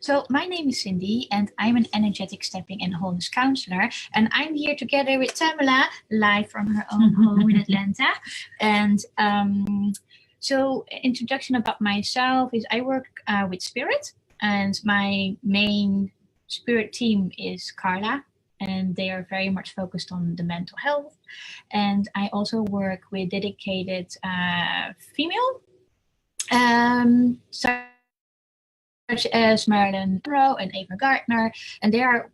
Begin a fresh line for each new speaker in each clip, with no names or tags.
So my name is Cindy, and I'm an energetic stepping and wholeness counselor. And I'm here together with Tamalla, live from her own home in Atlanta. And so, introduction about myself is I work with spirit, and my main spirit team is Carla, and they are very much focused on the mental health. And I also work with dedicated female. Such as Marilyn Monroe and Ava Gardner, and they are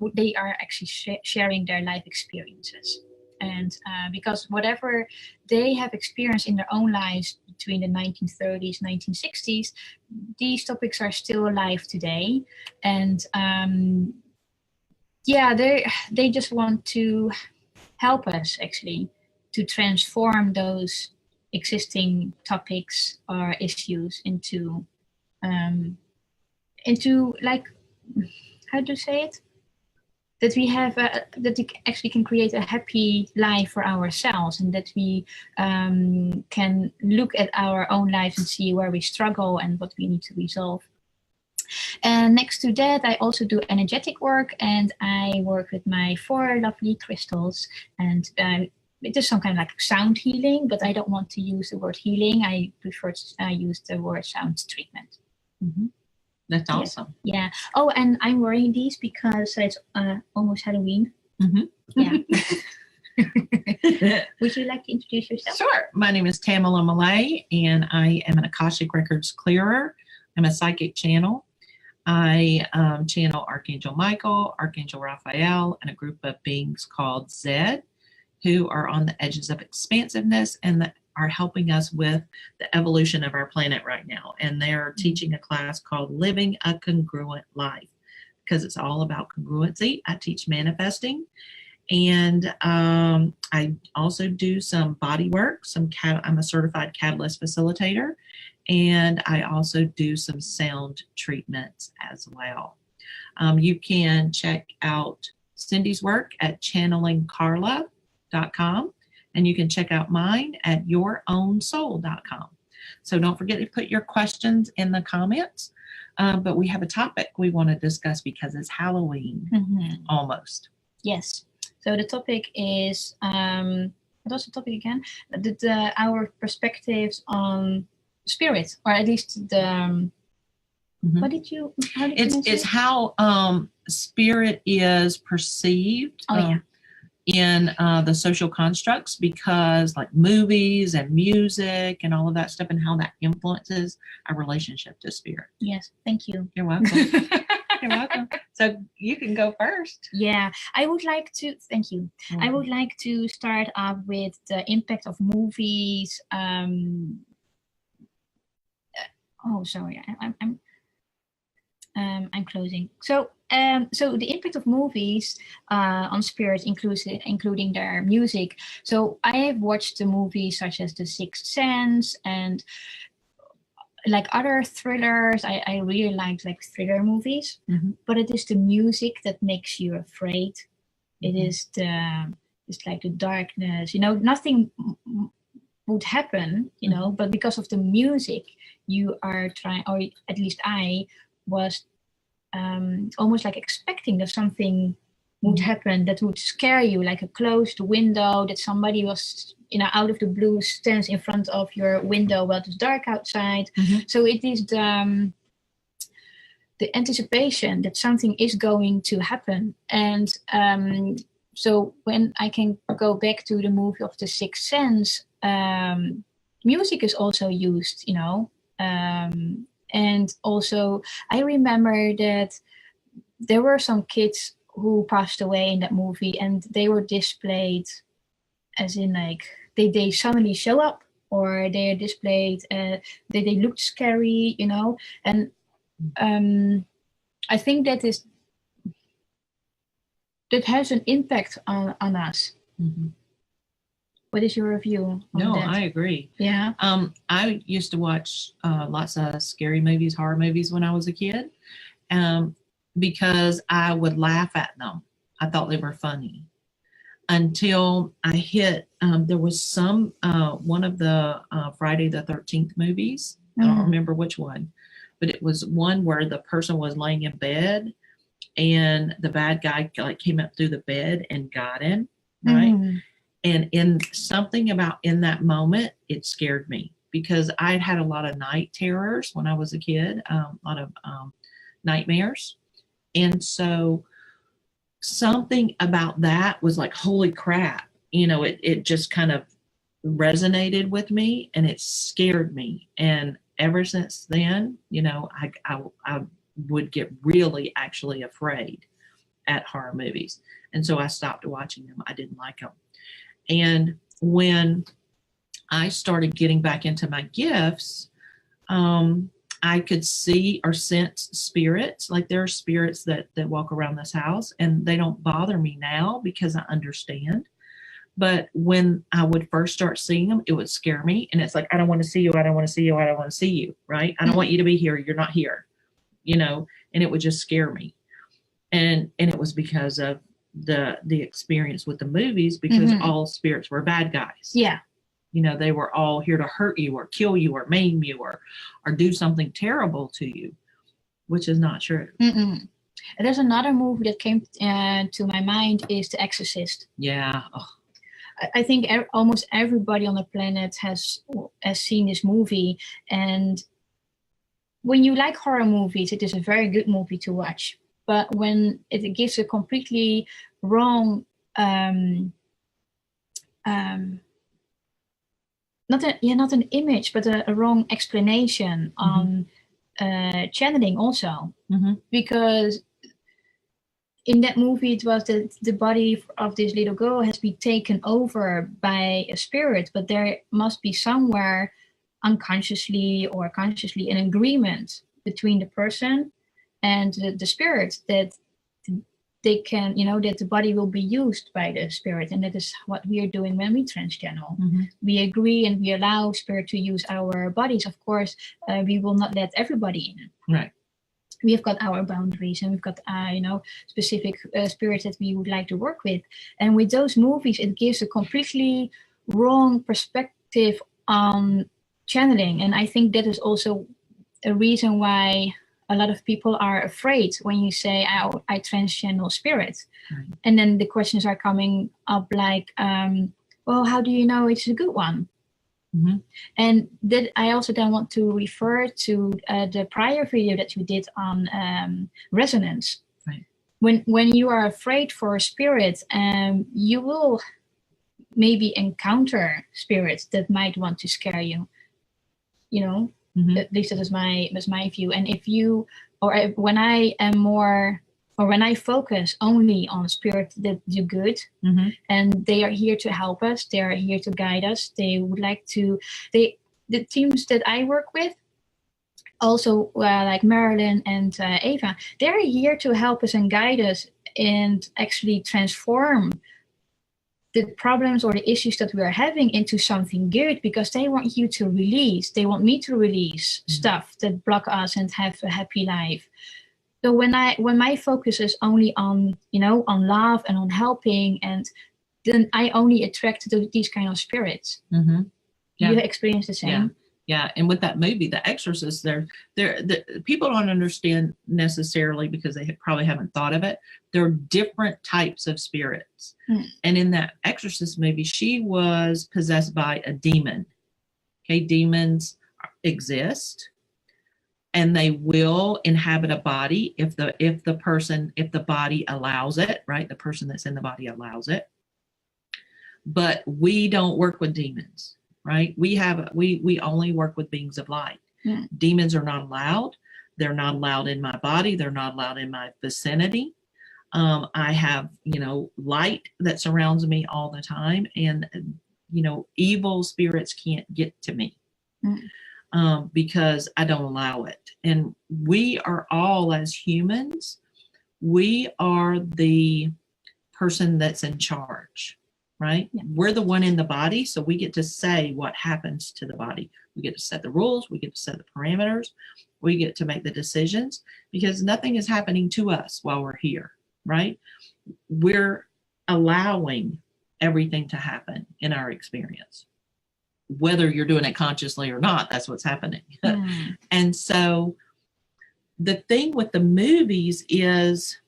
actually sharing their life experiences. And because whatever they have experienced in their own lives between the 1930s, 1960s, these topics are still alive today. And yeah, they just want to help us actually to transform those existing topics or issues into like, how to say it, that we have that we actually can create a happy life for ourselves, and that we can look at our own lives and see where we struggle and what we need to resolve. And next to that, I also do energetic work, and I work with my 4 lovely crystals. And it is some kind of like sound healing, but I don't want to use the word healing. I prefer to use the word sound treatment.
Mm-hmm. That's awesome.
Yeah. Oh, and I'm wearing these because it's almost Halloween.
Mm-hmm.
Yeah. Would you like to introduce yourself?
Sure. My name is Tamalla and I, and I am an Akashic Records clearer. I'm a psychic channel. I channel Archangel Michael, Archangel Raphael, and a group of beings called Zed, who are on the edges of expansiveness and are helping us with the evolution of our planet right now. And they're teaching a class called Living a Congruent Life, because it's all about congruency. I teach manifesting. And I also do some body work. I'm a certified catalyst facilitator. And I also do some sound treatments as well. You can check out Cindy's work at channelingcarla.com. And you can check out mine at yourownsoul.com. So don't forget to put your questions in the comments. But we have a topic we want to discuss because it's Halloween almost.
Yes. So the topic is, what was the topic again? Our perspectives on spirit, or at least the, how did you
it's how spirit is perceived. In the social constructs, because like movies and music and all of that stuff, and how that influences our relationship to spirit.
Yes, thank you.
You're welcome. You're welcome. So you can go first.
Yeah, I would like to, thank you. Mm-hmm. I would like to start off with the impact of movies. I'm closing. So the impact of movies on spirit, including their music. So I have watched the movies such as The Sixth Sense and like other thrillers. I really like thriller movies, but it is the music that makes you afraid. It is it's like the darkness. Nothing would happen. But because of the music, you are trying, or at least I was almost like expecting that something would happen that would scare you, like a closed window, that somebody was out of the blue stands in front of your window while it's dark outside. So it is the anticipation that something is going to happen. And so when I can go back to the movie of The Sixth Sense, music is also used, and also I remember that there were some kids who passed away in that movie, and they were displayed as in like they suddenly show up, or they're displayed they looked scary, and I think that has an impact on us. What is your review on that?
I agree.
Yeah.
I used to watch lots of scary movies, horror movies when I was a kid, because I would laugh at them. I thought they were funny until I hit, there was some, one of the Friday the 13th movies. I don't remember which one, but it was one where the person was laying in bed and the bad guy like came up through the bed and got him, right? And in something about in that moment, it scared me because I'd had a lot of night terrors when I was a kid, a lot of nightmares. And so something about that was like, holy crap, it just kind of resonated with me and it scared me. And ever since then, I would get really actually afraid at horror movies. And so I stopped watching them. I didn't like them. And when I started getting back into my gifts, I could see or sense spirits. Like there are spirits that walk around this house and they don't bother me now because I understand. But when I would first start seeing them, it would scare me. And it's like, I don't want to see you. I don't want to see you. I don't want to see you. Right. I don't want you to be here. You're not here, and it would just scare me. And it was because of the experience with the movies, because all spirits were bad guys.
Yeah.
They were all here to hurt you or kill you or maim you or do something terrible to you, which is not true.
There's another movie that came to my mind is The Exorcist.
Yeah. Oh.
I think almost everybody on the planet has seen this movie. And when you like horror movies, it is a very good movie to watch. But when it gives a completely wrong, not an image, but a wrong explanation on channeling also, because in that movie it was that the body of this little girl has been taken over by a spirit, but there must be somewhere unconsciously or consciously an agreement between the person and the spirit that they can, that the body will be used by the spirit. And that is what we are doing when we transchannel. We agree and we allow spirit to use our bodies. Of course, we will not let everybody in.
Right.
We have got our boundaries and we've got, specific spirits that we would like to work with. And with those movies, it gives a completely wrong perspective on channeling. And I think that is also a reason why a lot of people are afraid when you say, I transchannel spirit. And then the questions are coming up like, well, how do you know it's a good one? And that I also then want to refer to the prior video that we did on resonance.
Right.
When you are afraid for a spirit, you will maybe encounter spirits that might want to scare you. At least that is my view. And if you, when I am more, or when I focus only on spirits that do good, and they are here to help us, they are here to guide us. They would like to, the teams that I work with, also like Marilyn and Ava, they're here to help us and guide us and actually transform the problems or the issues that we are having into something good, because they want you to release. They want me to release stuff that block us and have a happy life. So when my focus is only on, on love and on helping, and then I only attract these kind of spirits. Yeah. You experience the same?
Yeah. And with that movie, The Exorcist, the people don't understand necessarily because they probably haven't thought of it. There are different types of spirits. And in that Exorcist movie, she was possessed by a demon. Okay, demons exist. And they will inhabit a body if the body allows it, right? The person that's in the body allows it. But we don't work with demons, right? We only work with beings of light. Demons are not allowed. They're not allowed in my body. They're not allowed in my vicinity. I have, light that surrounds me all the time, and evil spirits can't get to me. Because I don't allow it. And we are all, as humans, we are the person that's in charge, right? Yeah. We're the one in the body, so we get to say what happens to the body. We get to set the rules, we get to set the parameters, we get to make the decisions, because nothing is happening to us while we're here, right? We're allowing everything to happen in our experience. Whether you're doing it consciously or not, that's what's happening. And so the thing with the movies is,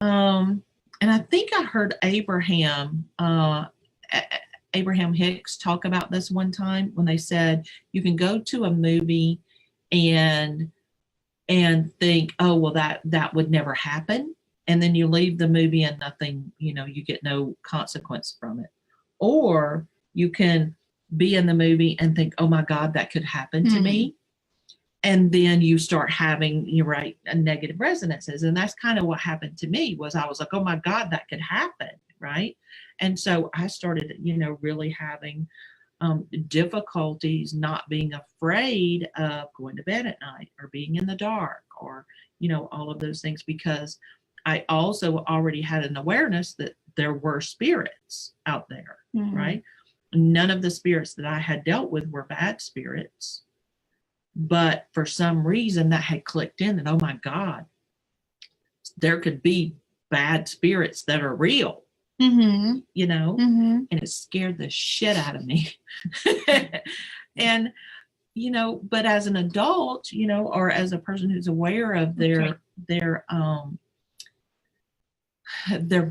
and I think I heard Abraham Hicks talk about this one time when they said you can go to a movie and think, oh well, that would never happen, and then you leave the movie and nothing, you get no consequence from it. Or you can be in the movie and think, oh my God, that could happen to me. And then you start having, you're right, negative resonances. And that's kind of what happened to me. Was I was like, oh my God, that could happen, right? And so I started, really having difficulties not being afraid of going to bed at night or being in the dark or, all of those things, because I also already had an awareness that there were spirits out there, right? None of the spirits that I had dealt with were bad spirits. But for some reason that had clicked in that, oh my God, there could be bad spirits that are real, and it scared the shit out of me. And, but as an adult, or as a person who's aware of their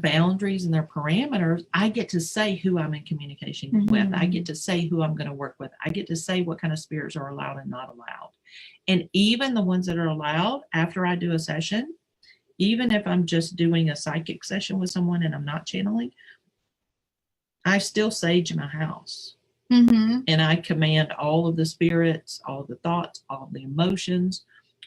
boundaries and their parameters, I get to say who I'm in communication with. I get to say who I'm going to work with. I get to say what kind of spirits are allowed and not allowed. And even the ones that are allowed after I do a session, even if I'm just doing a psychic session with someone and I'm not channeling, I still sage my house. And I command all of the spirits, all of the thoughts, all of the emotions,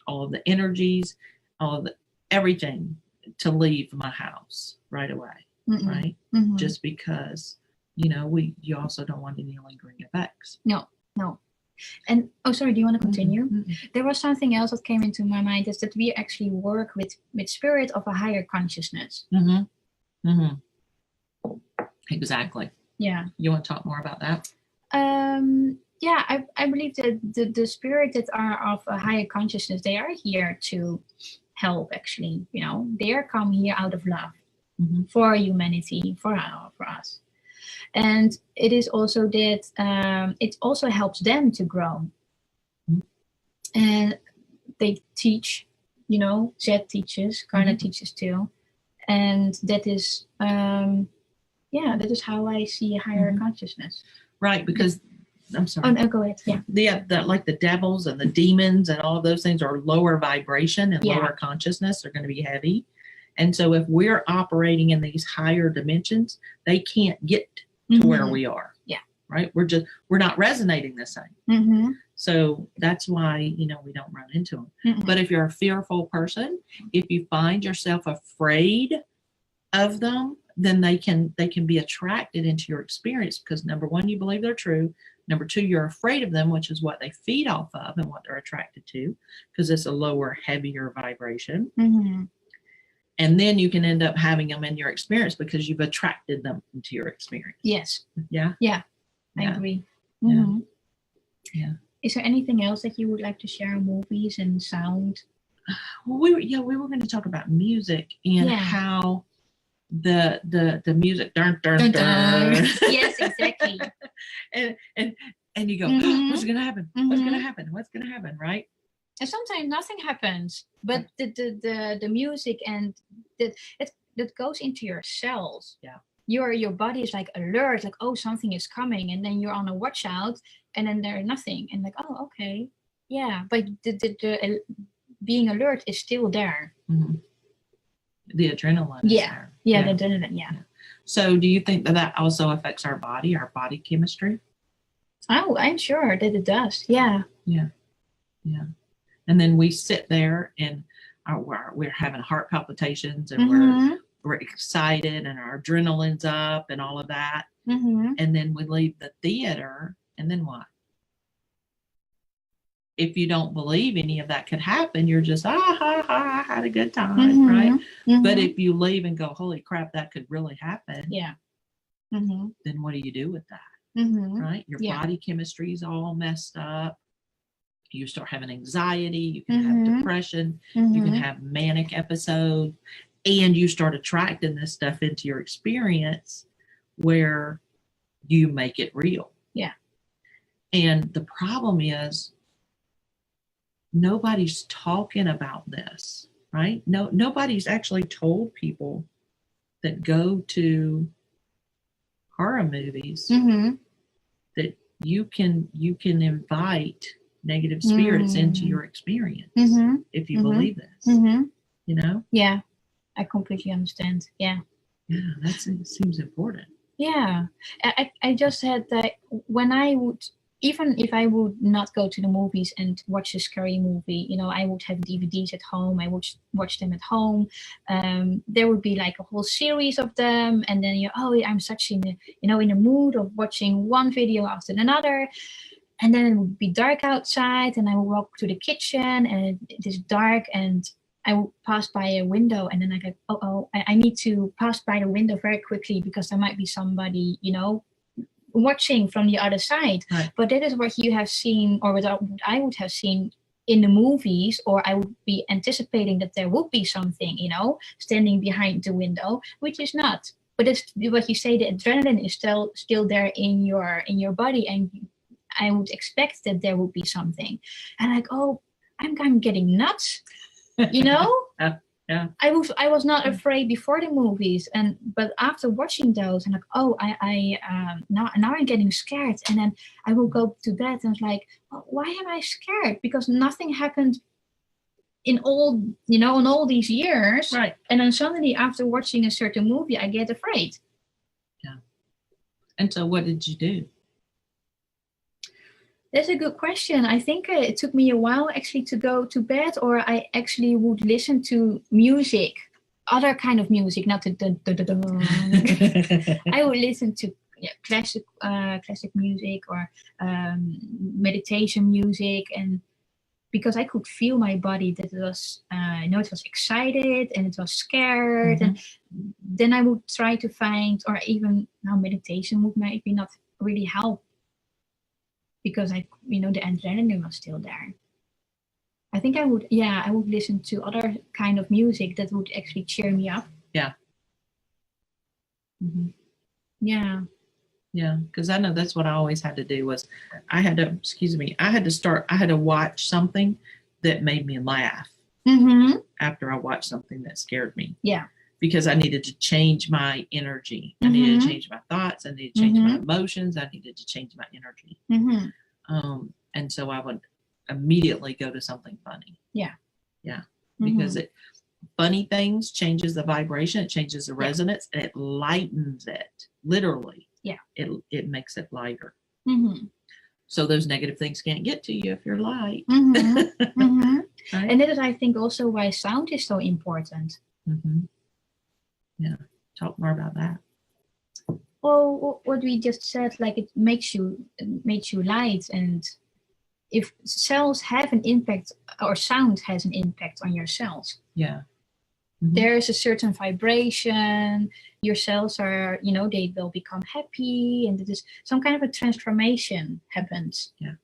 all of the energies, all of the everything to leave my house right away, right? Just because, you also don't want any lingering effects.
No. And sorry, do you want to continue? There was something else that came into my mind, is that we actually work with spirit of a higher consciousness.
Exactly.
Yeah.
You want to talk more about that?
Yeah, I believe that the spirit that are of a higher consciousness, they are here to help, actually. They are come here out of love for humanity, for us. And it is also that it also helps them to grow. And they teach, Zed teaches, Carla teaches too. And that is that is how I see a higher consciousness.
Right, because I'm sorry.
Oh no, go ahead. Yeah.
Like the devils and the demons and all of those things are lower vibration and lower consciousness. They're going to be heavy. And so if we're operating in these higher dimensions, they can't get to where we are.
Yeah.
Right. We're not resonating the same. So that's why, we don't run into them. But if you're a fearful person, if you find yourself afraid of them, then they can be attracted into your experience, because number one, you believe they're true. Number two, you're afraid of them, which is what they feed off of and what they're attracted to, because it's a lower, heavier vibration. And then you can end up having them in your experience because you've attracted them into your experience.
Yes.
Yeah.
I agree.
Yeah.
Is there anything else that you would like to share? Movies and sound?
Well, we were going to talk about music and how the music dun, dun, dun.
Yes, exactly.
and you go, what's gonna happen? What's gonna happen? What's gonna happen? Right?
And sometimes nothing happens, but the music and that goes into your cells.
Yeah.
Your body is like alert, like, oh, something is coming, and then you're on a watch out, and then there's nothing, and like, oh, okay, yeah, but the being alert is still there.
The adrenaline is there.
Yeah, the adrenaline, yeah.
So do you think that also affects our body chemistry?
Oh, I'm sure that it does. Yeah.
And then we sit there and we're having heart palpitations and we're excited and our adrenaline's up and all of that. And then we leave the theater, and then what? If you don't believe any of that could happen, you're just, I had a good time, right? But if you leave and go, holy crap, that could really happen.
Yeah.
Then what do you do with that? Right? Your body chemistry is all messed up. You start having anxiety. You can have depression. You can have manic episodes. And you start attracting this stuff into your experience where you make it real.
Yeah.
And the problem is, nobody's talking about this, right? Nobody's actually told people that go to horror movies that you can invite negative spirits into your experience if you believe this. You know?
Yeah, I completely understand. Yeah.
Yeah, that seems important.
Yeah, I just had that when I would, even if I would not go to the movies and watch a scary movie, you know, I would have DVDs at home. I would watch them at home. There would be like a whole series of them, and then I'm such in the in the mood of watching one video after another. And then it would be dark outside, and I would walk to the kitchen, and it is dark, and I would pass by a window, and then I go, I need to pass by the window very quickly because there might be somebody, watching from the other side.
Right.
But that is what you have seen, or what I would have seen in the movies, or I would be anticipating that there would be something, standing behind the window, which is not. But it's what you say, the adrenaline is still there in your body, and I would expect that there would be something. And like, I'm getting nuts,
Yeah.
I was not afraid before the movies, but after watching those, and like, now I'm getting scared, and then I will go to bed and it's like, why am I scared? Because nothing happened in all these years,
right?
And then suddenly, after watching a certain movie, I get afraid.
Yeah. And so, what did you do?
That's a good question. I think it took me a while actually to go to bed, or I actually would listen to music, other kind of music, not the. I would listen to classic music or meditation music, and because I could feel my body that it was, it was excited and it was scared, and then I would try to find, or even now meditation would maybe not really help. Because the adrenaline was still there. I think I would listen to other kind of music that would actually cheer me up.
Yeah.
Yeah.
Yeah, because I know that's what I always had to do was I had to watch something that made me laugh after I watched something that scared me.
Yeah.
Because I needed to change my energy. I needed to change my thoughts. I needed to change my emotions. I needed to change my energy. And so I would immediately go to something funny.
Yeah.
Yeah. Because funny things changes the vibration. It changes the resonance, and it lightens it. Literally.
Yeah.
It makes it lighter. So those negative things can't get to you if you're light. Right?
And that is, I think, also why sound is so important.
Yeah, talk more about that.
Well, what we just said, like it makes you light, and if cells have an impact, or sound has an impact on your cells.
Yeah.
There is a certain vibration. Your cells are, they will become happy, and it is some kind of a transformation happens.
Yeah.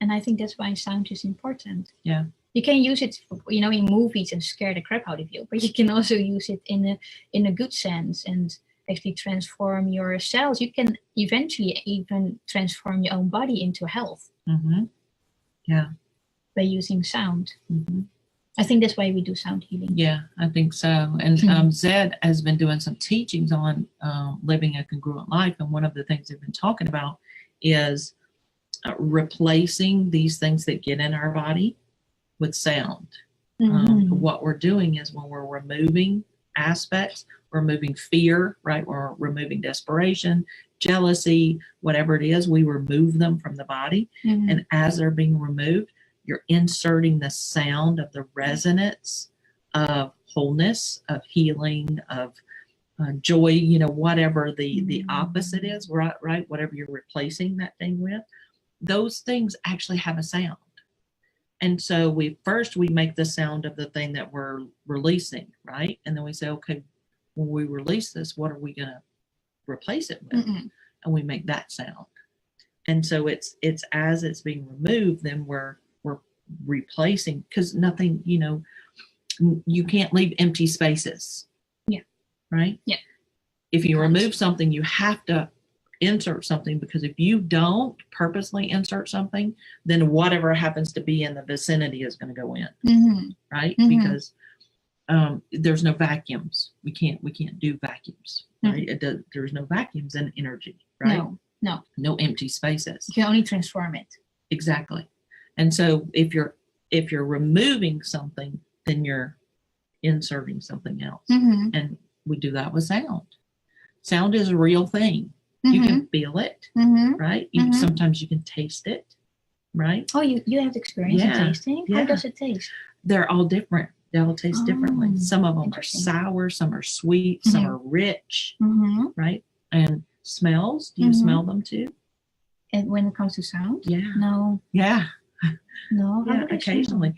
And I think that's why sound is important.
Yeah.
You can use it, in movies and scare the crap out of you, but you can also use it in a good sense and actually transform your cells. You can eventually even transform your own body into health.
Yeah.
By using sound. I think that's why we do sound healing.
Yeah, I think so. And Zed has been doing some teachings on living a congruent life, and one of the things they've been talking about is replacing these things that get in our body with sound. What we're doing is when we're removing aspects, we're removing fear, right? We're removing desperation, jealousy, whatever it is, we remove them from the body. And as they're being removed, you're inserting the sound of the resonance of wholeness, of healing, of joy, whatever the opposite is, right? Whatever you're replacing that thing with, those things actually have a sound. And so we make the sound of the thing that we're releasing, right? And then we say, okay, when we release this, what are we going to replace it with? And we make that sound. And so it's as it's being removed, then we're replacing, because nothing, you can't leave empty spaces.
Yeah.
Right?
Yeah.
If you remove something, you have to insert something, because if you don't purposely insert something, then whatever happens to be in the vicinity is going to go in, right? Because there's no vacuums. We can't do vacuums, right? There's no vacuums in energy, right? No empty spaces.
You can only transform it.
Exactly. And so if you're removing something, then you're inserting something else. And we do that with sound. Sound is a real thing. You can feel it, right? Sometimes you can taste it, right?
Oh, you have experience in tasting? How does it taste?
They're all different. They all taste differently. Some of them are sour, some are sweet, some are rich, right? And smells, do you smell them too?
And when it comes to sound?
Yeah.
No.
Yeah.
No.
Yeah, occasionally.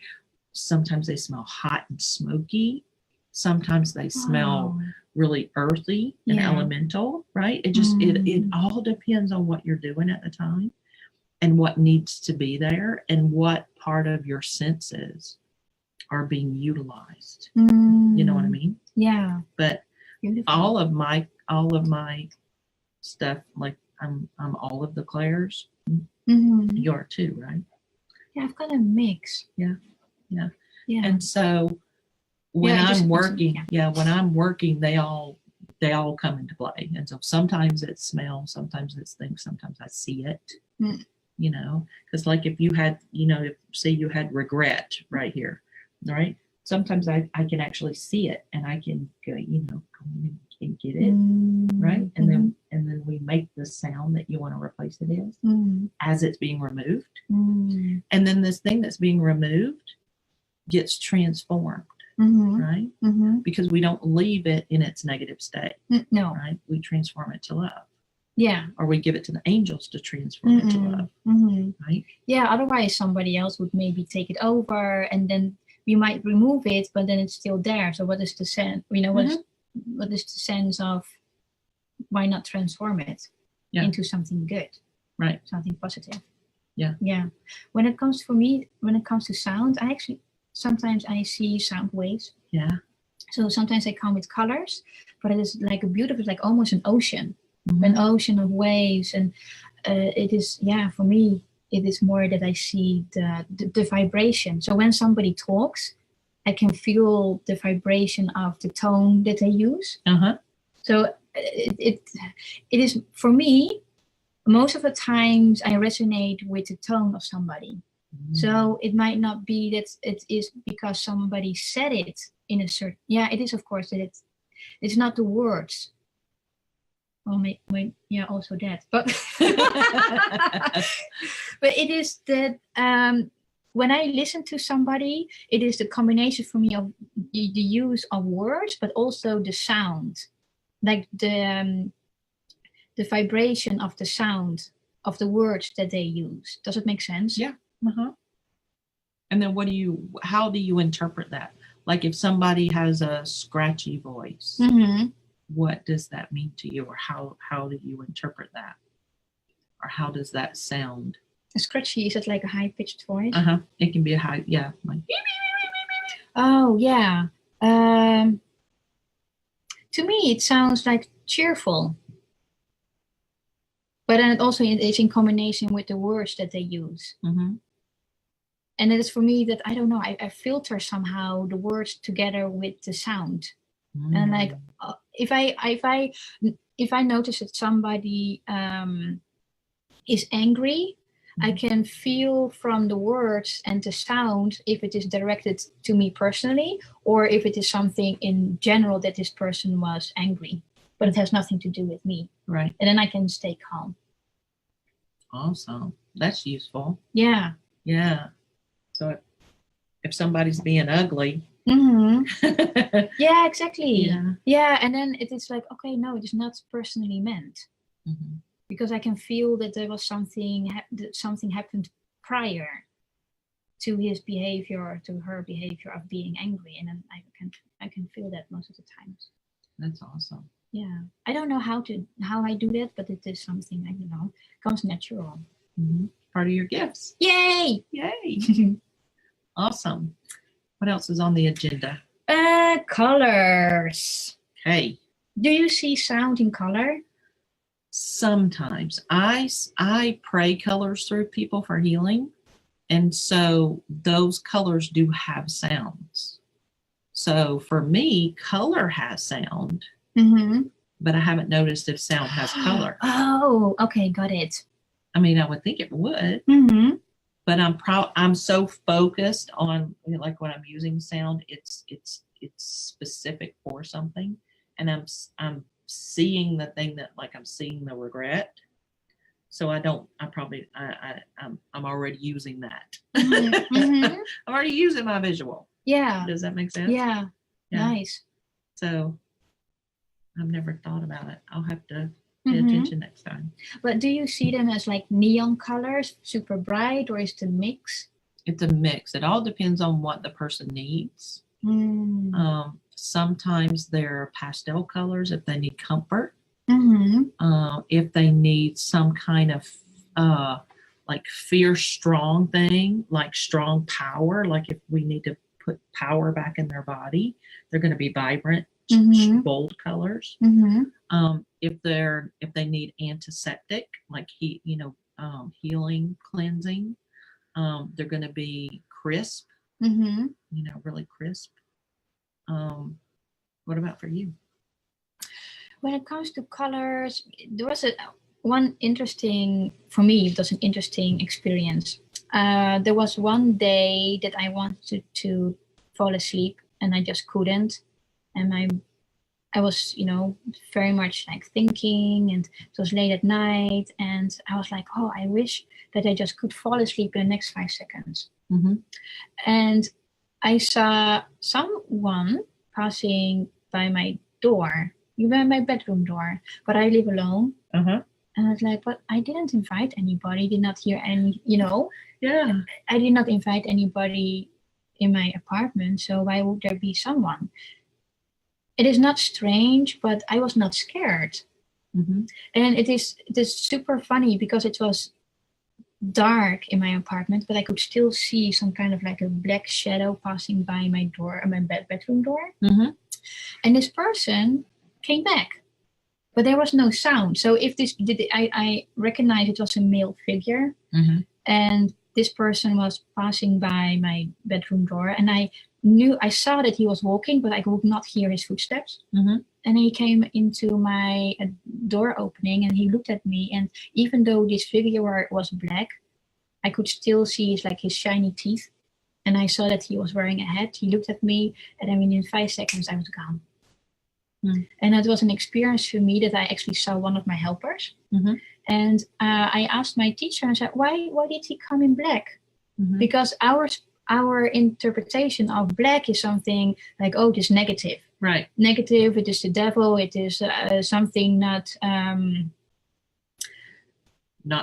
Sometimes they smell hot and smoky. Sometimes they smell really earthy and elemental, right? It just it all depends on what you're doing at the time and what needs to be there and what part of your senses are being utilized. You know what I mean?
Yeah.
But all of my stuff, like I'm all of the clairs. You are too, right?
Yeah, I've got a mix.
Yeah. And so when I'm working, they all come into play. And so sometimes it's smell, sometimes it's things, sometimes I see it. You know, because like if you had, if say you had regret right here, right? Sometimes I can actually see it and I can go, go in and get it, right? And then we make the sound that you want to replace it as it's being removed. And then this thing that's being removed gets transformed, right? Because we don't leave it in its negative state.
No.
Right? We transform it to love.
Yeah.
Or we give it to the angels to transform it to love. Right?
Yeah, otherwise somebody else would maybe take it over and then we might remove it, but then it's still there. So what is the sense? What is the sense of why not transform it into something good?
Right.
Something positive.
Yeah.
Yeah. When it comes to sound, sometimes I see sound waves.
Yeah.
So sometimes they come with colors, but it is like like almost an ocean. An ocean of waves, and it is for me it is more that I see the vibration. So when somebody talks, I can feel the vibration of the tone that they use. So it is for me most of the times I resonate with the tone of somebody. So it might not be that it is because somebody said it in a certain it is of course that it's not the words. Well, also that, but but it is that when I listen to somebody, it is the combination for me of the use of words, but also the sound, like the vibration of the sound of the words that they use. Does it make sense?
Yeah. And then how do you interpret that? Like if somebody has a scratchy voice. What does that mean to you, or how do you interpret that, or how does that sound?
A scratchy, is it like a high-pitched voice?
It can be a high, like.
Oh yeah. To me, it sounds like cheerful, but then it also is in combination with the words that they use. And it is for me that I don't know. I filter somehow the words together with the sound. And like if I notice that somebody is angry, I can feel from the words and the sound if it is directed to me personally or if it is something in general that this person was angry, but it has nothing to do with me.
Right.
And then I can stay calm.
Awesome. That's useful.
Yeah.
Yeah. So if somebody's being ugly.
Yeah, exactly. Yeah, and then it is like, okay, no, it is not personally meant, because I can feel that there was something happened prior to his behavior or to her behavior of being angry, and then I can feel that most of the times.
That's awesome.
Yeah, I don't know how I do that, but it is something comes natural.
Part of your gifts.
Yay!
Awesome. What else is on the agenda?
Colors.
Okay.
Do you see sound in color?
Sometimes I pray colors through people for healing, and so those colors do have sounds. So for me, color has sound,
Mm-hmm.
but I haven't noticed if sound has color.
Oh, okay, got it.
I mean, I would think it would,
Mm-hmm.
but I'm so focused on, like, when I'm using sound, it's specific for something, and I'm seeing the thing that, like, I'm seeing the regret. So I'm already using that.
Mm-hmm. Mm-hmm.
I'm already using my visual.
Yeah.
Does that make sense?
Yeah.
Yeah.
Nice.
So I've never thought about it. I'll have to pay
Mm-hmm.
attention next time.
But do you see them as like neon colors, super bright, or is it a mix?
It's a mix. It all depends on what the person needs. Sometimes they're pastel colors if they need comfort.
Mm-hmm.
If they need some kind of like fierce, strong thing, like strong power, like if we need to put power back in their body, they're going to be vibrant,
Mm-hmm.
bold colors.
Mm-hmm.
If they need antiseptic, like healing, cleansing, they're going to be crisp,
Mm-hmm.
really crisp. What about for you?
When it comes to colors, there was one interesting, for me, it was an interesting experience. There was one day that I wanted to fall asleep and I just couldn't. And I was, very much like thinking, and it was late at night. And I was like, oh, I wish that I just could fall asleep in the next 5 seconds.
Mm-hmm.
And I saw someone passing by my door, by my bedroom door, but I live alone.
Uh-huh.
And I was like, but I didn't invite anybody, did not hear any,
Yeah.
I did not invite anybody in my apartment, so why would there be someone? It is not strange, but I was not scared.
Mm-hmm.
And it is super funny because it was dark in my apartment, but I could still see some kind of like a black shadow passing by my door, my bedroom door.
Mm-hmm.
And this person came back, but there was no sound. So if I recognized it was a male figure,
mm-hmm.
and this person was passing by my bedroom door, and I saw that he was walking, but I could not hear his footsteps.
Mm-hmm.
And he came into my door opening, and he looked at me. And even though this figure was black, I could still see his shiny teeth. And I saw that he was wearing a hat. He looked at me, and I mean, in 5 seconds, I was gone. Mm. And it was an experience for me that I actually saw one of my helpers.
Mm-hmm.
And I asked my teacher, and I said, why did he come in black? Mm-hmm. Because our interpretation of black is something like, oh, it is negative.
Right.
Negative, it is the devil, it is something not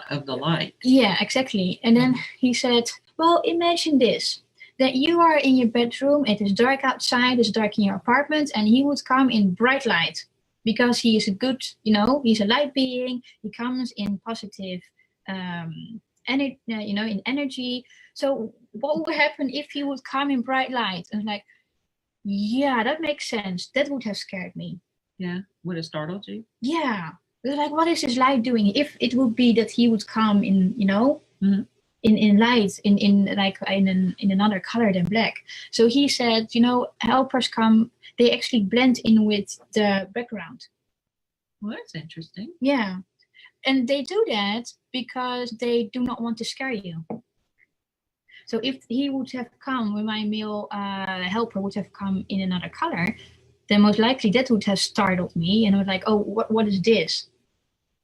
of the light.
Yeah, exactly. And then he said, well, imagine this, that you are in your bedroom, it is dark outside, it's dark in your apartment, and he would come in bright light because he is a good, he's a light being, he comes in positive in energy. So what would happen if he would come in bright light? And like, yeah, that makes sense. That would have scared me.
Yeah. Would it startled you?
Yeah. Like, what is his light doing? If it would be that he would come in,
mm-hmm.
in light, in another color than black. So he said, helpers come, they actually blend in with the background.
Well, that's interesting.
Yeah. And they do that because they do not want to scare you. So if he would have come, when my male helper would have come in another color, then most likely that would have startled me, and I was like, oh, what is this?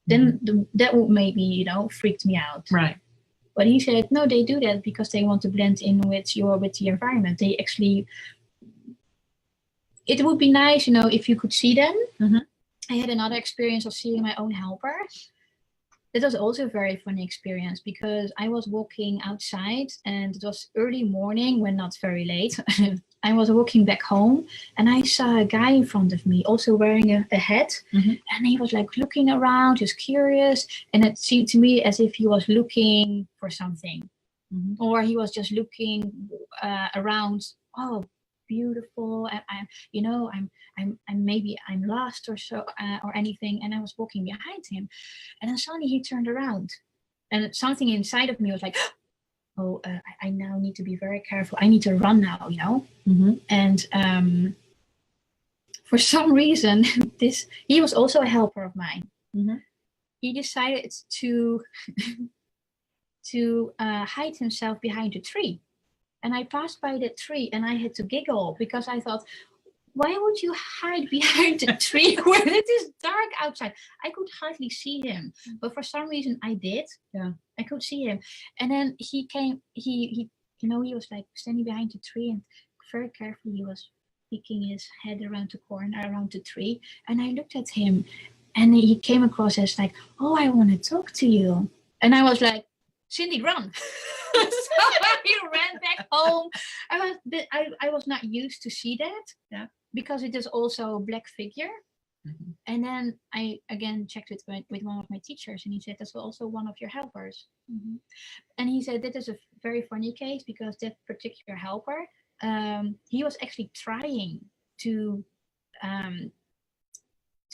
Mm-hmm. Then that would maybe, freaked me out.
Right.
But he said, no, they do that because they want to blend in with the environment. They actually, it would be nice, if you could see them.
Mm-hmm.
I had another experience of seeing my own helper. It was also a very funny experience because I was walking outside and it was early morning when not very late. I was walking back home and I saw a guy in front of me also wearing a hat. Mm-hmm. And he was like looking around, just curious. And it seemed to me as if he was looking for something. Mm-hmm. Or he was just looking around. Oh, beautiful, and I'm lost or so, or anything. And I was walking behind him, and then suddenly he turned around, and something inside of me was like, oh, I now need to be very careful. I need to run now, And for some reason, he was also a helper of mine. He decided to hide himself behind a tree. And I passed by the tree and I had to giggle because I thought, why would you hide behind a tree when it is dark outside? I could hardly see him, but for some reason I did.
Yeah,
I could see him. And then he came, he was like standing behind the tree, and very carefully he was peeking his head around the corner, around the tree. And I looked at him, and he came across as like, oh, I want to talk to you. And I was like, Cindy, run. So I ran back home. I was not used to see that.
Yeah.
Because it is also a black figure. And then I again checked it with one of my teachers, and he said, that's also one of your helpers. And he said, that is a very funny case because that particular helper, he was actually trying to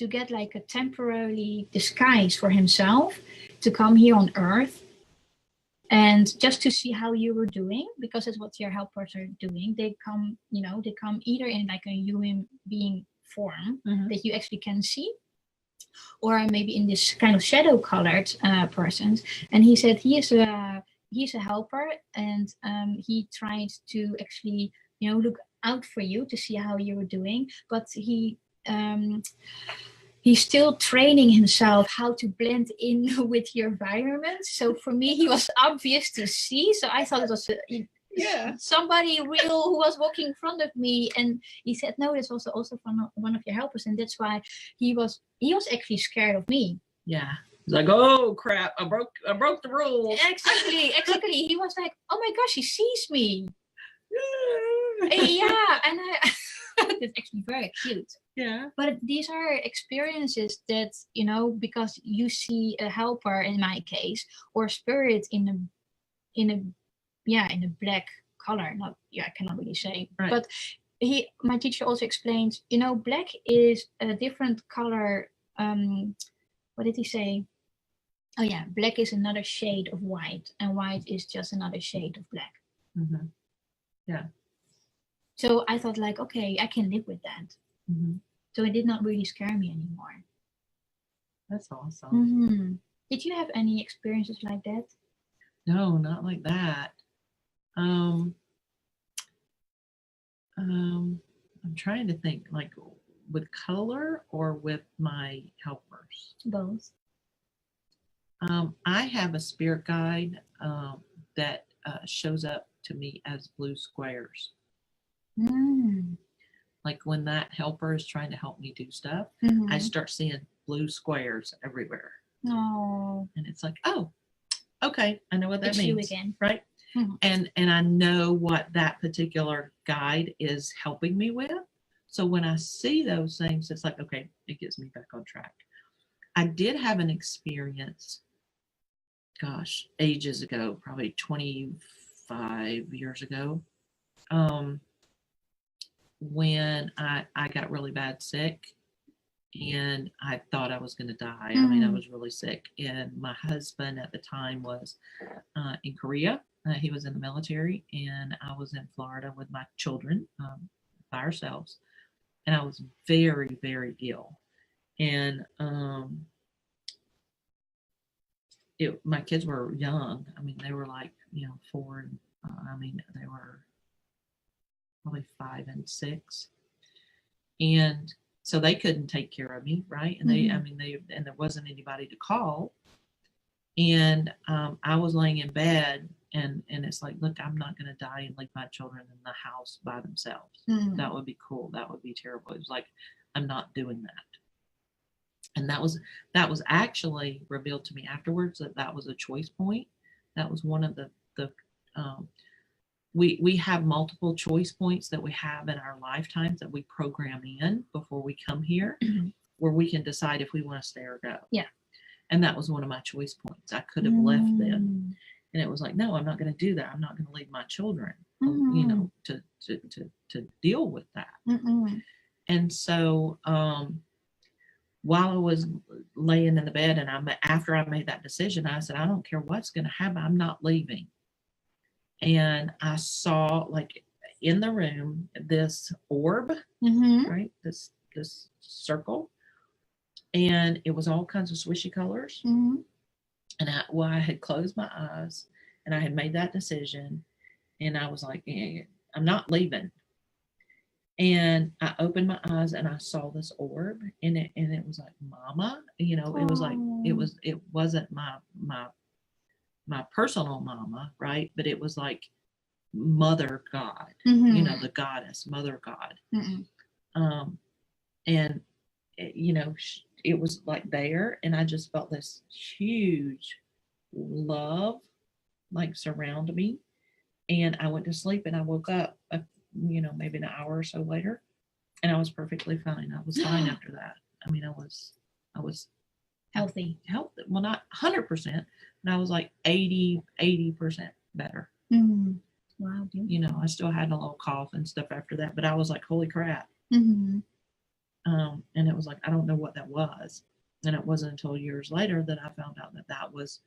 get like a temporary disguise for himself to come here on Earth, and just to see how you were doing, because that's what your helpers are doing. They come either in like a human being form that you actually can see, or maybe in this kind of shadow colored persons. And he said he's a helper, and he tried to actually look out for you to see how you were doing, but he's still training himself how to blend in with your environment. So for me, he was obvious to see. So I thought it was somebody real who was walking in front of me. And he said, no, this was also one of your helpers. And that's why he was actually scared of me.
Yeah. He's like, oh crap, I broke the rules.
Exactly. He was like, oh my gosh, he sees me. Yeah, and it's actually very cute.
Yeah.
But these are experiences that, because you see a helper in my case, or a spirit in a black color. I cannot really say.
Right.
But my teacher also explained, black is a different color. What did he say? Oh yeah, black is another shade of white, and white is just another shade of black.
Yeah.
So I thought, like, okay, I can live with that. So it did not really scare me anymore.
That's awesome.
Did you have any experiences like that?
No, not like that. I'm trying to think, like with color or with my helpers.
Both.
I have a spirit guide that shows up to me as blue squares. Like when that helper is trying to help me do stuff, I start seeing blue squares everywhere.
Oh.
And it's like, oh, okay, I know what that means.
You again.
Right? And I know what that particular guide is helping me with. So when I see those things, it's like, okay, it gets me back on track. I did have an experience, gosh, ages ago, probably 25 years ago, when I got really bad sick, and I thought I was going to die. I mean, I was really sick. And my husband at the time was in Korea. He was in the military, and I was in Florida with my children by ourselves. And I was very, very ill. And my kids were young. I mean, they were like, 4 and they were probably 5 and 6. And so they couldn't take care of me, right? And and there wasn't anybody to call. And I was laying in bed, and it's like, look, I'm not going to die and leave my children in the house by themselves. That would be cool. That would be terrible. It was like, I'm not doing that. And that was actually revealed to me afterwards, that was a choice point. That was one of the we have multiple choice points that we have in our lifetimes that we program in before we come here, where we can decide if we want to stay or go.
Yeah.
And that was one of my choice points. I could have left then. And it was like, no, I'm not going to do that. I'm not going to leave my children, to deal with that. And so, while I was laying in the bed, and after I made that decision, I said, I don't care what's going to happen. I'm not leaving. And I saw, like, in the room, this orb, right? This circle, and it was all kinds of swishy colors. And I had closed my eyes, and I had made that decision, and I was like, I'm not leaving. And I opened my eyes, and I saw this orb, and it was like, Mama, it was like, it wasn't my personal mama, right? But it was like Mother God, the goddess, Mother God. And it was like there, and I just felt this huge love like surround me. And I went to sleep, and I woke up maybe an hour or so later, and I was perfectly fine. I was fine after that. I mean, I was
healthy.
Well, not 100%, but I was like 80% better.
Wow.
I still had a little cough and stuff after that, but I was like, holy crap. And it was like, I don't know what that was. And it wasn't until years later that I found out that was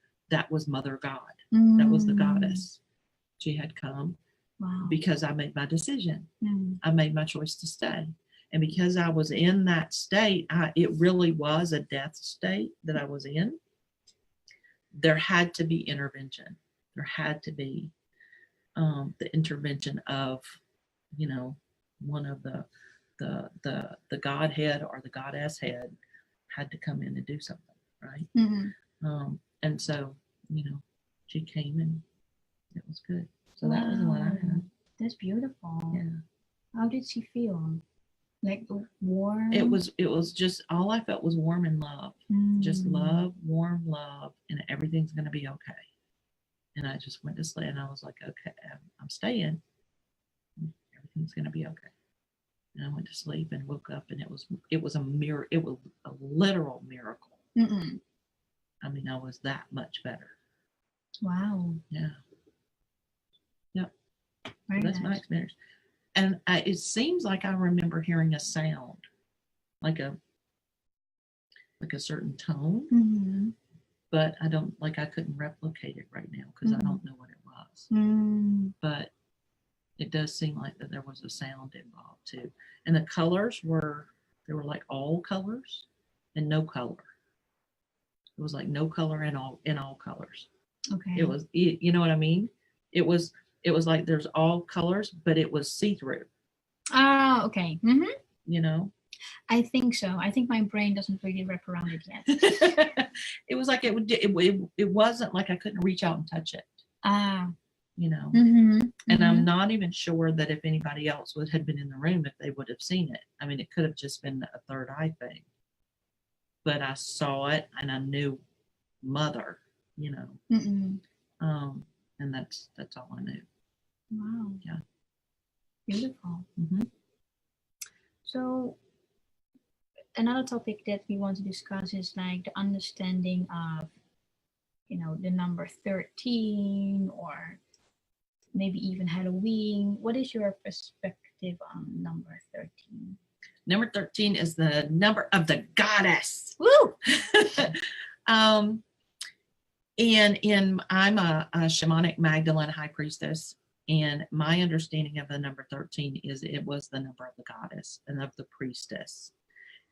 Mother God. That was the goddess. She had come.
Wow.
Because I made my decision. I made my choice to stay. And because I was in that state, it really was a death state that I was in. There had to be intervention. There had to be the intervention of, one of the Godhead or the goddess head had to come in and do something, right? And so, she came, and it was good. So that was what I had.
That's beautiful.
Yeah.
How did she feel? Like warm?
It was just, all I felt was warm and love. Just love, warm love, and everything's going to be okay. And I just went to sleep, and I was like, okay, I'm staying. Everything's going to be okay. And I went to sleep and woke up, and it was a miracle. It was a literal miracle. I mean, I was that much better.
Wow.
Yeah. Yep.
Very
so that's
nice.
my experience. And it seems like I remember hearing a sound, like a certain tone, but I couldn't replicate it right now because I don't know what it was. But it does seem like that there was a sound involved too. And the colors were like all colors and no color. It was like no color in all colors.
Okay.
It was, you know what I mean? It was like there's all colors, but it was see-through.
Okay. I think so. I think my brain doesn't really wrap around it yet.
It was like it wasn't like I couldn't reach out and touch it. And I'm not even sure that if anybody else had been in the room, if they would have seen it. I mean, it could have just been a third eye thing. But I saw it, and I knew Mother, and that's all I knew.
Wow.
Yeah.
Beautiful. So another topic that we want to discuss is like the understanding of, the number 13, or maybe even Halloween. What is your perspective on number 13?
Number 13 is the number of the goddess.
Woo!
And I'm a shamanic Magdalene high priestess, and my understanding of the number 13 is it was the number of the goddess and of the priestess.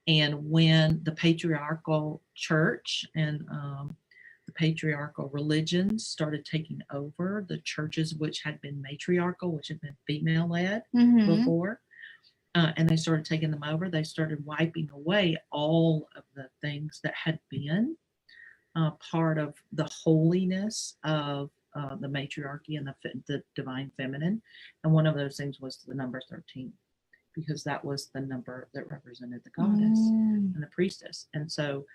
And when the patriarchal church and the patriarchal religions started taking over the churches which had been matriarchal, which had been female-led before, and they started taking them over, they started wiping away all of the things that had been part of the holiness of the matriarchy and the divine feminine. And one of those things was the number 13, because that was the number that represented the goddess and the priestess. And so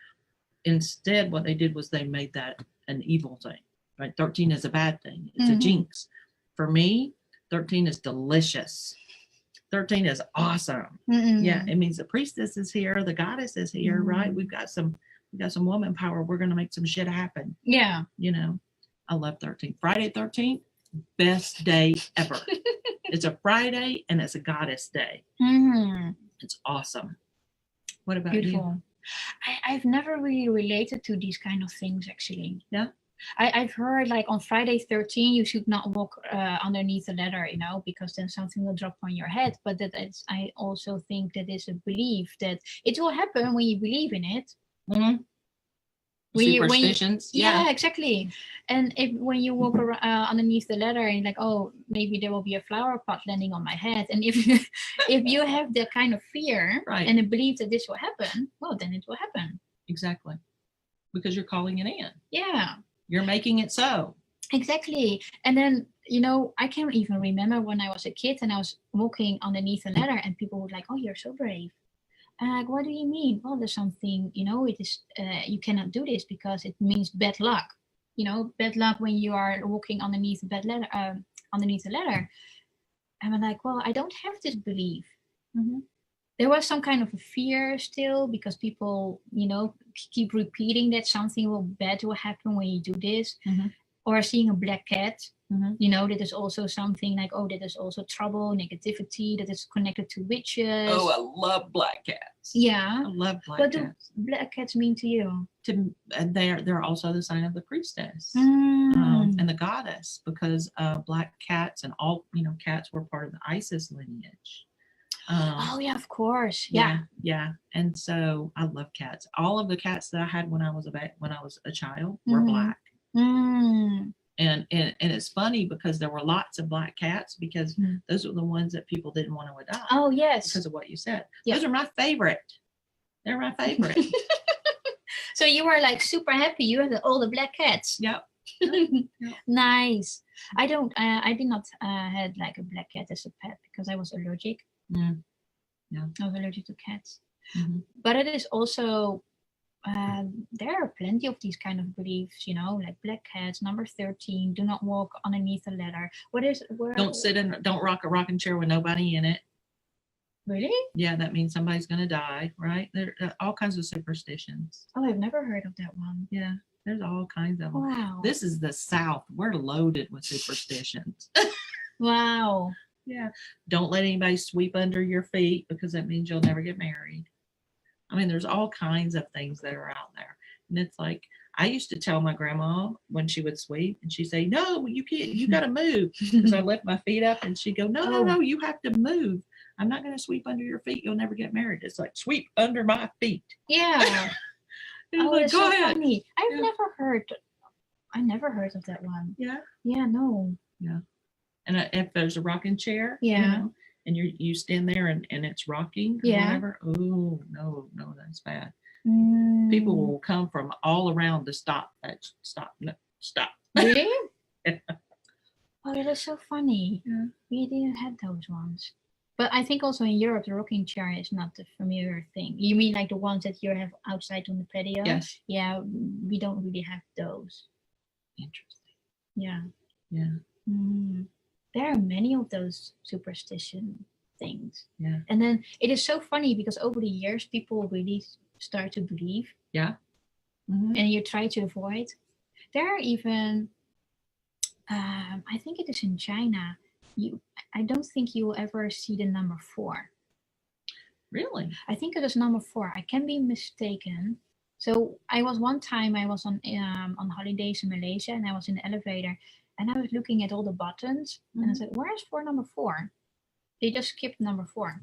instead, what they did was they made that an evil thing, right? 13 is a bad thing. It's a jinx. For me, 13 is delicious. 13 is awesome. Yeah, it means the priestess is here, the goddess is here, right? We've got some woman power. We're going to make some shit happen.
Yeah.
I love 13th. Friday 13th, best day ever. It's a Friday and it's a goddess day.
Mm-hmm.
It's awesome. What about
Beautiful.
you?
I've never really related to these kind of things actually.
Yeah.
I've heard like on Friday 13 you should not walk underneath the ladder, you know, because then something will drop on your head. But that is, I also think that is a belief that it will happen when you believe in it.
Mm-hmm. Superstitions.
Yeah, exactly. And if when you walk around, underneath the ladder and like, oh, maybe there will be a flower pot landing on my head, and if you if you have that kind of fear
Right.
and a belief that this will happen, well, then it will happen.
Exactly. Because you're calling it in.
Yeah.
You're making it so.
Exactly. And then, you know, I can even remember when I was a kid and I was walking underneath the ladder and people would like, oh, you're so brave. And like, what do you mean? Well, there's something, you know, it is, you cannot do this because it means bad luck. You know, bad luck when you are walking underneath the underneath the ladder. And I'm like, well, I don't have this belief.
Mm-hmm.
There was some kind of a fear still because people, you know, keep repeating that something bad will happen when you do this.
Mm-hmm.
Or seeing a black cat,
mm-hmm.
you know, that is also something like, oh, that is also trouble, negativity, that is connected to witches.
Oh, I love black cats.
Yeah.
I love black
what
cats.
What do black cats mean to you?
And they're also the sign of the priestess and the goddess, because black cats and all, you know, cats were part of the Isis lineage.
Oh yeah, of course.
Yeah. And so I love cats. All of the cats that I had when I was a child were black.
Mm.
And it's funny because there were lots of black cats because those were the ones that people didn't want to adopt.
Oh yes,
because of what you said.
Yep.
Those are my favorite. They're my favorite.
So you were like super happy. You had all the black cats.
Yep.
Nice. I did not had like a black cat as a pet because I was allergic.
Mm. Yeah.
I was allergic to cats.
Mm-hmm.
But it is also there are plenty of these kind of beliefs, you know, like black cats, number 13, do not walk underneath a ladder.
Don't rock a rocking chair with nobody in it.
Really?
Yeah, that means somebody's going to die, right? There are all kinds of superstitions.
Oh, I've never heard of that one.
Yeah, there's all kinds of them.
Wow.
This is the South. We're loaded with superstitions.
Wow.
Yeah. Don't let anybody sweep under your feet because that means you'll never get married. I mean, there's all kinds of things that are out there. And it's like, I used to tell my grandma when she would sweep and she'd say, no, you can't, you got to move. Because I lift my feet up and she'd go, no, you have to move. I'm not going to sweep under your feet. You'll never get married. It's like, sweep under my feet.
Yeah.
Like,
that's
go
so
ahead.
Funny. I never heard of that one.
Yeah.
Yeah, no.
Yeah. And if there's a rocking chair,
yeah,
you know, and you stand there and it's rocking or whatever, oh, no, that's bad. People will come from all around to stop. Stop.
Really? Yeah. Oh, that is so funny.
Yeah.
We didn't have those ones. But I think also in Europe, the rocking chair is not a familiar thing. You mean like the ones that you have outside on the patio?
Yes.
Yeah, we don't really have those.
Interesting.
Yeah.
Yeah.
Mm. There are many of those superstition things.
Yeah.
And then it is so funny because over the years, people really start to believe.
Yeah. Mm-hmm.
And you try to avoid. There are even, I think it is in China. I don't think you will ever see the number 4.
Really?
I think it is number 4. I can be mistaken. So I was on holidays in Malaysia, and I was in the elevator, and I was looking at all the buttons, and I said, "Where is floor number 4?" They just skipped number 4.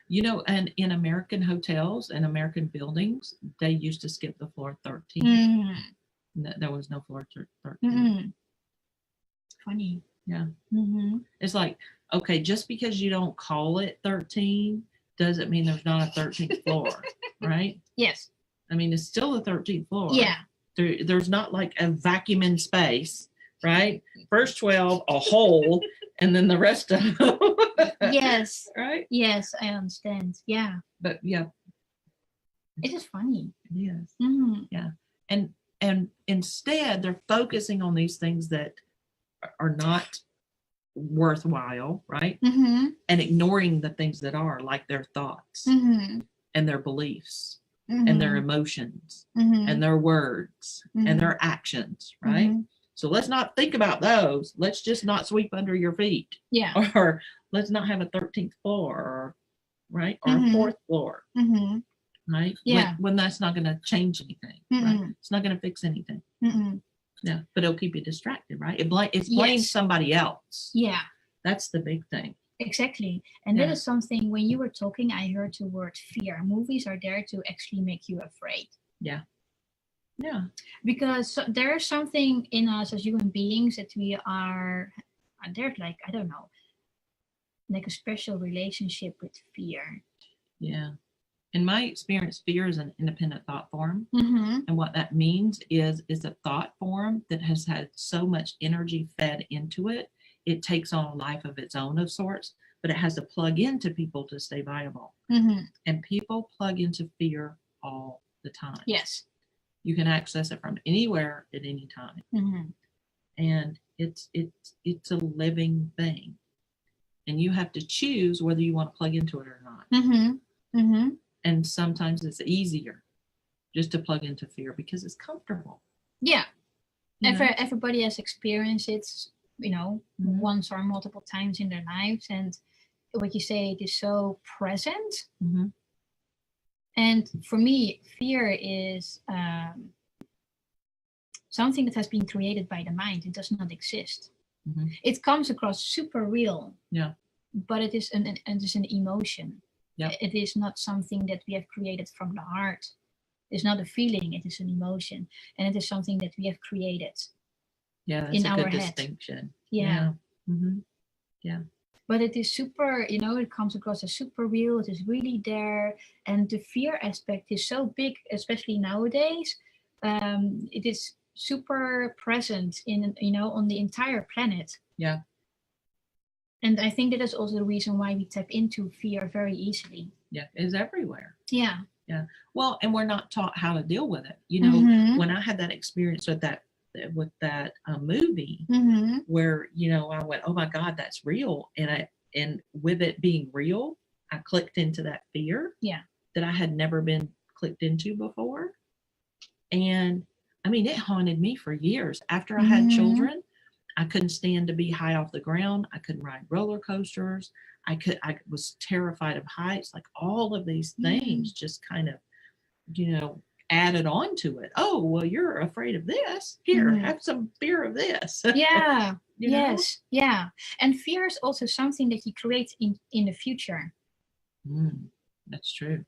You know, and in American hotels and American buildings, they used to skip the floor 13.
Mm-hmm.
There was no floor 13.
Mm-hmm. Funny.
Yeah.
Mm-hmm.
It's like, okay, just because you don't call it 13 doesn't mean there's not a 13th floor, right?
Yes.
I mean, it's still the 13th floor.
Yeah.
There's not like a vacuum in space, right? First 12, a hole, and then the rest of them.
Yes.
Right?
Yes, I understand. Yeah.
But yeah.
It is funny.
It is.
Mm-hmm.
Yeah. And instead, they're focusing on these things that are not worthwhile, right?
Mm-hmm.
And ignoring the things that are, like their thoughts
mm-hmm.
and their beliefs
mm-hmm.
and their emotions
mm-hmm.
and their words
mm-hmm.
and their actions, right?
Mm-hmm.
So let's not think about those. Let's just not sweep under your feet.
Yeah.
Or let's not have a 13th floor, or right, or a fourth floor. Right.
Yeah.
When that's not going to change anything. Right. It's not going to fix anything. Yeah, but it'll keep you distracted, right? It blames somebody else.
Yeah.
That's the big thing.
Exactly. And that is something, when you were talking, I heard the word fear. Movies are there to actually make you afraid.
Yeah. Yeah.
Because there is something in us as human beings that we are, there's like, I don't know, like a special relationship with fear.
Yeah. In my experience, fear is an independent thought form. And what that means is a thought form that has had so much energy fed into it, it takes on a life of its own of sorts, but it has to plug into people to stay viable. And people plug into fear all the time.
Yes.
You can access it from anywhere at any time. And it's a living thing. And you have to choose whether you want to plug into it or not. And sometimes it's easier just to plug into fear because it's comfortable.
Yeah. Everybody has experienced it, once or multiple times in their lives. And what you say, it is so present. And for me, fear is something that has been created by the mind. It does not exist. It comes across super real.
Yeah.
But it is an emotion.
Yeah.
It is not something that we have created from the heart. It's not a feeling, it is an emotion. And it is something that we have created.
Yeah, that's
in
a
our
good
head.
distinction.
Yeah.
Yeah.
But it is super, it comes across as super real. It is really there. And the fear aspect is so big, especially nowadays. It is super present on the entire planet.
Yeah.
And I think that is also the reason why we tap into fear very easily.
Yeah, it's everywhere.
Yeah.
Yeah. Well, and we're not taught how to deal with it. When I had that experience with that movie, where I went, oh my God, that's real, and with it being real, I clicked into that fear.
Yeah.
That I had never been clicked into before, and I mean, it haunted me for years. After I had children, I couldn't stand to be high off the ground. I couldn't ride roller coasters. I was terrified of heights. Like all of these things just kind of, added on to it. Oh, well, you're afraid of this. Here, have some fear of this.
Yeah. Yes. Yeah. And fear is also something that you create in the future.
That's true.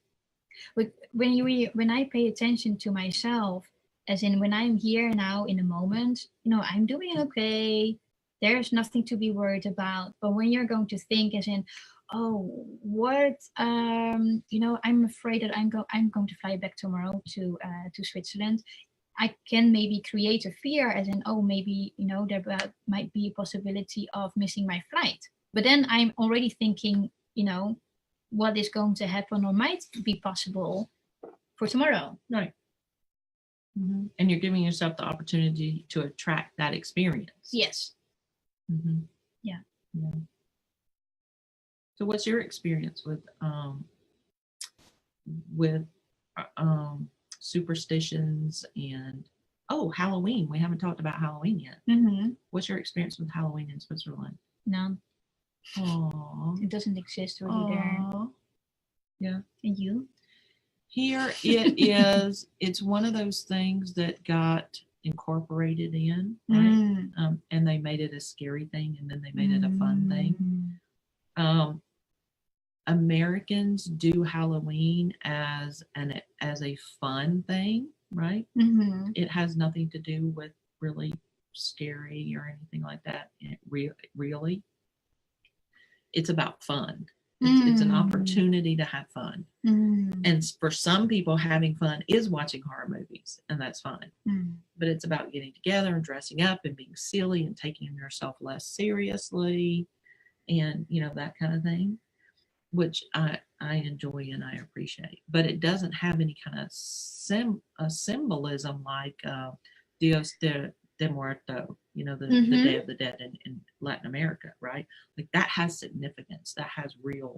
But when I pay attention to myself, as in when I'm here now in the moment, I'm doing okay. There's nothing to be worried about. But when you're going to think as in, oh, what, I'm afraid that I'm going to fly back tomorrow to Switzerland. I can maybe create a fear as in, oh, maybe, there might be a possibility of missing my flight. But then I'm already thinking, what is going to happen or might be possible for tomorrow.
Right. And you're giving yourself the opportunity to attract that experience.
Yes. Yeah.
So what's your experience with superstitions and Halloween? We haven't talked about Halloween yet. What's your experience with Halloween in Switzerland?
None.
Aww.
It doesn't exist really there.
Yeah.
And you?
Here it is. It's one of those things that got incorporated in, right? And they made it a scary thing, and then they made it a fun thing. Americans do Halloween as a fun thing, right? It has nothing to do with really scary or anything like that. Really, it's about fun. It's an opportunity to have fun. And for some people, having fun is watching horror movies, and that's fine. But it's about getting together and dressing up and being silly and taking yourself less seriously, and that kind of thing, which I enjoy and I appreciate. But it doesn't have any kind of symbolism like Dios de Muerto, the Day of the Dead in Latin America, right? Like that has significance. That has real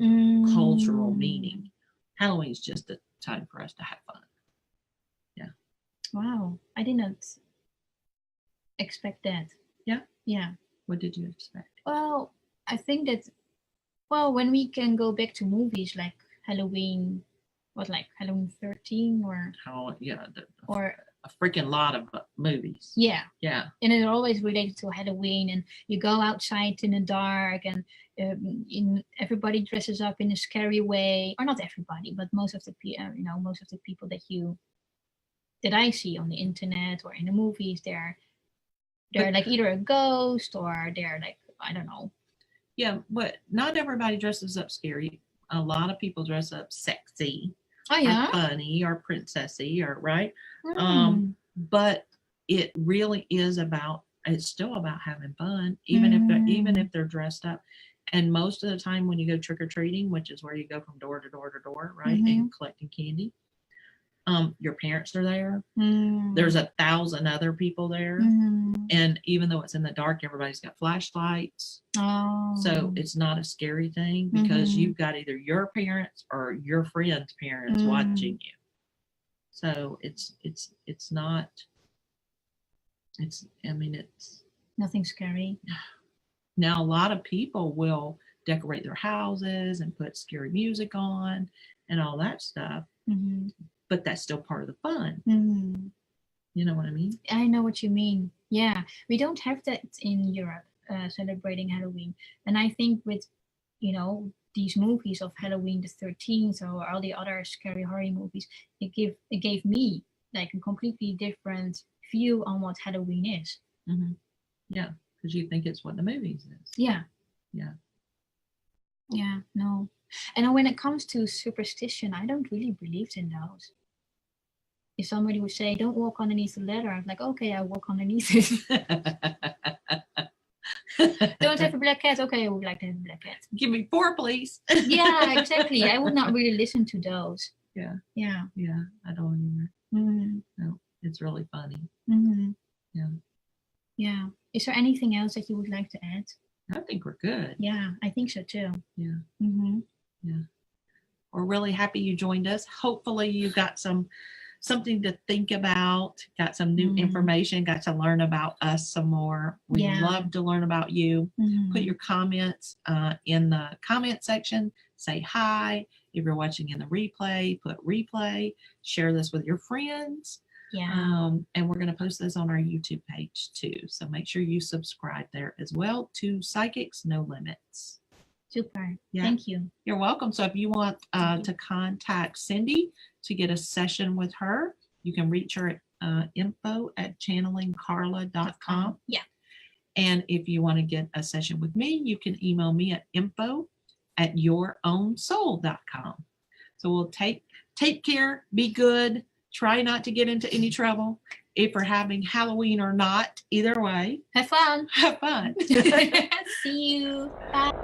cultural meaning. Halloween is just a time for us to have fun. Yeah.
Wow. I didn't expect that.
Yeah?
Yeah.
What did you expect?
Well, I think that, well, when we can go back to movies like Halloween, what, like Halloween 13 or
How, yeah,
or
a freaking lot of movies.
yeah,
Yeah.
and it's always related to Halloween, and you go outside in the dark, and everybody dresses up in a scary way, or not everybody, but most of the most of the people that I see on the internet or in the movies, they're like either a ghost or they're like, I don't know.
Yeah, but not everybody dresses up scary. A lot of people dress up sexy,
Oh yeah,
or funny, or princessy, or right.
Mm.
But it really is about. It's still about having fun, even if they're dressed up. And most of the time, when you go trick or treating, which is where you go from door to door to door, right, and collecting candy, your parents are there. There's 1,000 other people there, and even though it's in the dark, everybody's got flashlights.
Oh.
So it's not a scary thing because you've got either your parents or your friend's parents watching you. So it's not. It's
nothing scary.
Now a lot of people will decorate their houses and put scary music on and all that stuff. But that's still part of the fun. You know what I mean?
I know what you mean. Yeah, we don't have that in Europe, celebrating Halloween. And I think with, these movies of Halloween the 13th or all the other scary horror movies, it gave me like a completely different view on what Halloween is.
Yeah, because you think it's what the movies is.
Yeah.
Yeah.
Yeah, no. And when it comes to superstition, I don't really believe in those. If somebody would say, "Don't walk underneath the ladder," I'm like, "Okay, I walk underneath it." Don't have a black cat. Okay, I would like to have a black cat.
Give me 4, please.
Yeah, exactly. I would not really listen to those.
Yeah.
Yeah.
Yeah, I don't either. No, it's really funny. Yeah.
Yeah. Is there anything else that you would like to add?
I think we're good.
Yeah, I think so too.
Yeah. Yeah. We're really happy you joined us. Hopefully you got something to think about, got some new information, got to learn about us some more. We love to learn about you. Put your comments in the comment section. Say hi. If you're watching in the replay, put replay. Share this with your friends.
Yeah.
And we're going to post this on our YouTube page too. So make sure you subscribe there as well to Psychics No Limits.
Super. Yeah. Thank you.
You're welcome. So if you want to contact Cindy to get a session with her, you can reach her at info@channelingcarla.com.
Yeah.
And if you want to get a session with me, you can email me at info@yourownsoul.com. So we'll take care, be good, try not to get into any trouble. If we're having Halloween or not, either way.
Have fun.
Have fun.
See you. Bye.